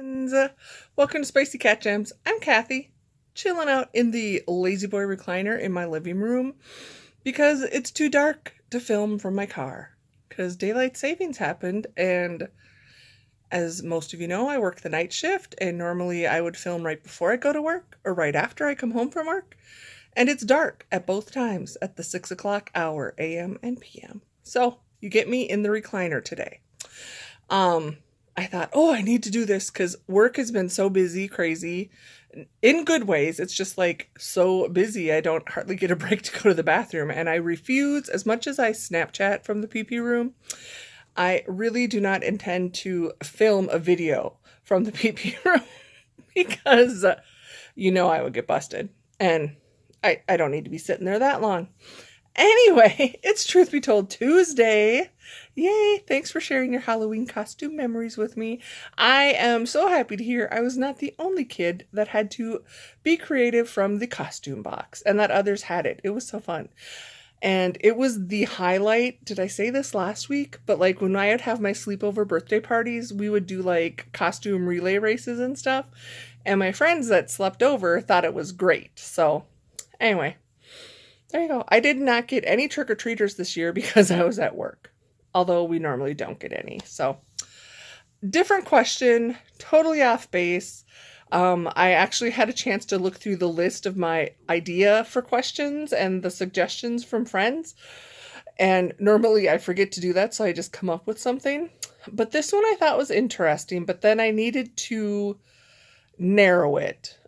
And, welcome to Spicey Cat Jams. I'm Kathy, chilling out in the lazy boy recliner in my living room because it's too dark to film from my car because daylight savings happened, and as most of you know, I work the night shift, and normally I would film right before I go to work or right after I come home from work, and it's dark at both times at the 6 o'clock hour, AM and PM. So you get me in the recliner today. I thought, oh, I need to do this because work has been so busy, crazy, in good ways. It's just like so busy, I don't hardly get a break to go to the bathroom. And I refuse, as much as I Snapchat from the PP room, I really do not intend to film a video from the PP room because I would get busted. And I don't need to be sitting there that long. Anyway, it's Truth Be Told Tuesday. Yay, thanks for sharing your Halloween costume memories with me. I am so happy to hear I was not the only kid that had to be creative from the costume box and that others had it. It was so fun. And it was the highlight. Did I say this last week? But like when I would have my sleepover birthday parties, we would do like costume relay races and stuff. And my friends that slept over thought it was great. So anyway. There you go. I did not get any trick-or-treaters this year because I was at work, although we normally don't get any. So, different question, totally off base. I actually had a chance to look through the list of my idea for questions and the suggestions from friends. And normally I forget to do that, so I just come up with something. But this one I thought was interesting, but then I needed to narrow it.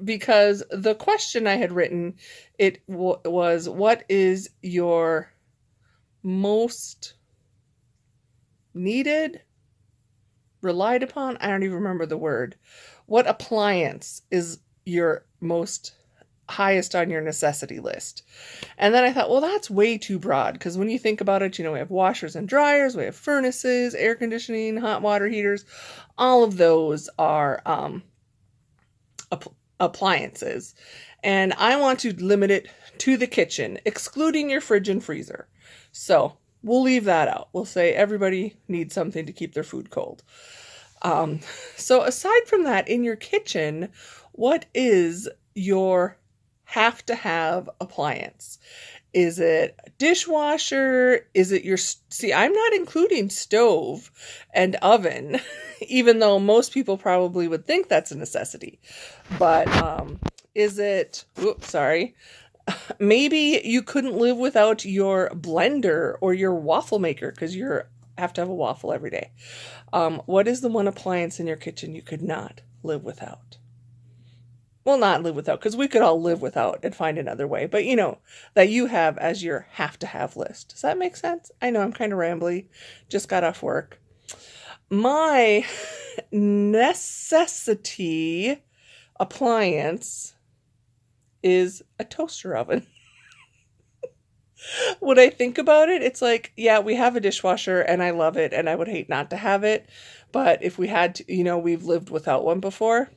Because the question I had written, it was, what is your most needed, relied upon? I don't even remember the word. What appliance is your most highest on your necessity list? And then I thought, well, that's way too broad, because when you think about it, we have washers and dryers, we have furnaces, air conditioning, hot water heaters. All of those are appliances, and I want to limit it to the kitchen, excluding your fridge and freezer. So we'll leave that out. We'll say everybody needs something to keep their food cold. So aside from that, in your kitchen, what is your have to have appliance? Is it a dishwasher? Is it I'm not including stove and oven, even though most people probably would think that's a necessity. But is it, maybe you couldn't live without your blender or your waffle maker because you have to have a waffle every day. What is the one appliance in your kitchen you could not live without? Well, not live without, because we could all live without and find another way. But that you have as your have to have list. Does that make sense? I know I'm kind of rambly. Just got off work. My necessity appliance is a toaster oven. When I think about it, it's like, yeah, we have a dishwasher and I love it and I would hate not to have it. But if we had to, we've lived without one before.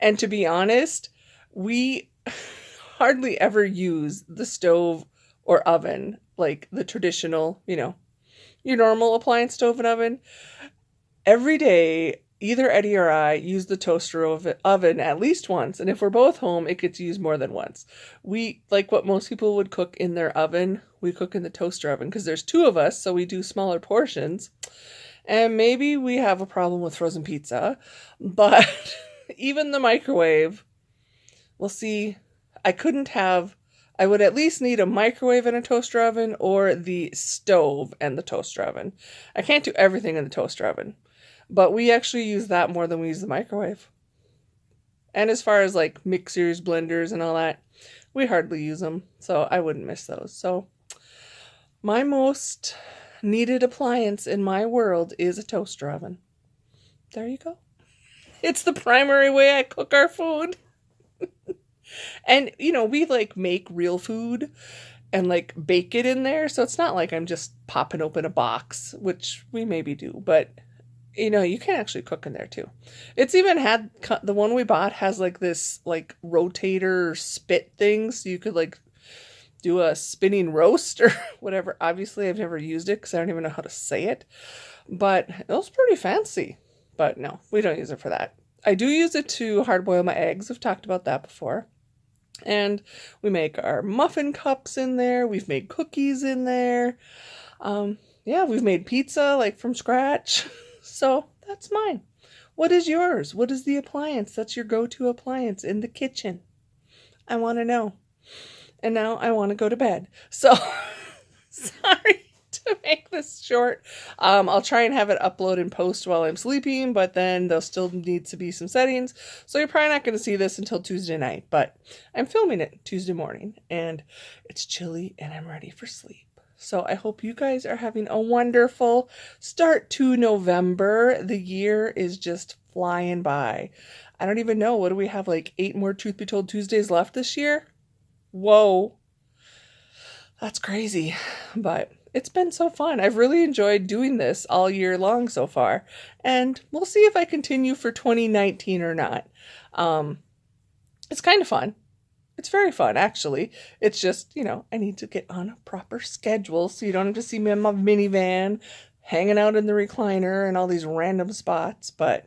And to be honest, we hardly ever use the stove or oven, like the traditional, your normal appliance stove and oven. Every day, either Eddie or I use the toaster oven at least once. And if we're both home, it gets used more than once. We, like what most people would cook in their oven, we cook in the toaster oven because there's two of us, so we do smaller portions. And maybe we have a problem with frozen pizza, but even the microwave, we'll see. I would at least need a microwave and a toaster oven, or the stove and the toaster oven. I can't do everything in the toaster oven, but we actually use that more than we use the microwave. And as far as like mixers, blenders, and all that, we hardly use them, so I wouldn't miss those. So my most needed appliance in my world is a toaster oven. There you go. It's the primary way I cook our food. And, we like make real food and like bake it in there. So it's not like I'm just popping open a box, which we maybe do. But, you can actually cook in there too. It's even had, the one we bought has like this like rotator spit thing. So you could like do a spinning roast or whatever. Obviously, I've never used it because I don't even know how to say it. But it was pretty fancy. But no, we don't use it for that. I do use it to hard boil my eggs. I've talked about that before. And we make our muffin cups in there. We've made cookies in there. Yeah, we've made pizza like from scratch. So that's mine. What is yours? What is the appliance that's your go-to appliance in the kitchen? I want to know. And now I want to go to bed. So sorry to make this short. I'll try and have it upload and post while I'm sleeping, but then there'll still need to be some settings. So you're probably not going to see this until Tuesday night, but I'm filming it Tuesday morning and it's chilly and I'm ready for sleep. So I hope you guys are having a wonderful start to November. The year is just flying by. I don't even know. What do we have? Like 8 more Truth Be Told Tuesdays left this year? Whoa. That's crazy. But it's been so fun. I've really enjoyed doing this all year long so far. And we'll see if I continue for 2019 or not. It's kind of fun. It's very fun, actually. It's just, I need to get on a proper schedule so you don't have to see me in my minivan hanging out in the recliner and all these random spots. But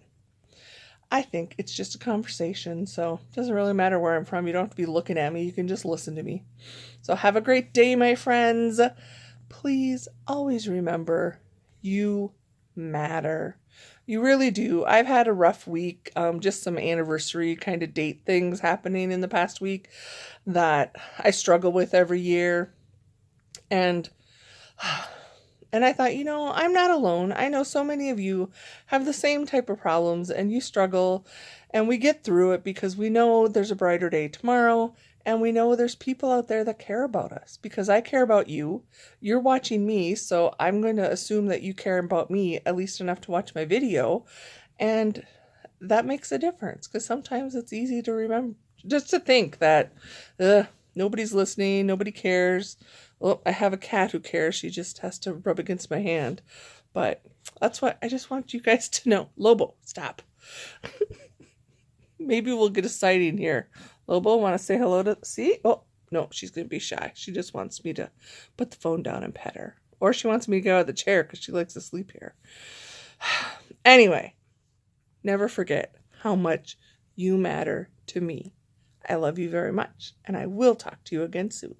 I think it's just a conversation, so it doesn't really matter where I'm from. You don't have to be looking at me. You can just listen to me. So have a great day, my friends. Please always remember, you matter. You really do. I've had a rough week, just some anniversary kind of date things happening in the past week that I struggle with every year. And I thought, I'm not alone. I know so many of you have the same type of problems and you struggle, and we get through it because we know there's a brighter day tomorrow. And we know there's people out there that care about us because I care about you. You're watching me, so I'm going to assume that you care about me at least enough to watch my video. And that makes a difference because sometimes it's easy to remember, just to think that nobody's listening, nobody cares. Well, I have a cat who cares. She just has to rub against my hand. But that's what I just want you guys to know. Lobo, stop. Maybe we'll get a sighting here. Lobo, want to say hello to... See? Oh, no, she's going to be shy. She just wants me to put the phone down and pet her. Or she wants me to get out of the chair because she likes to sleep here. Anyway, never forget how much you matter to me. I love you very much, and I will talk to you again soon.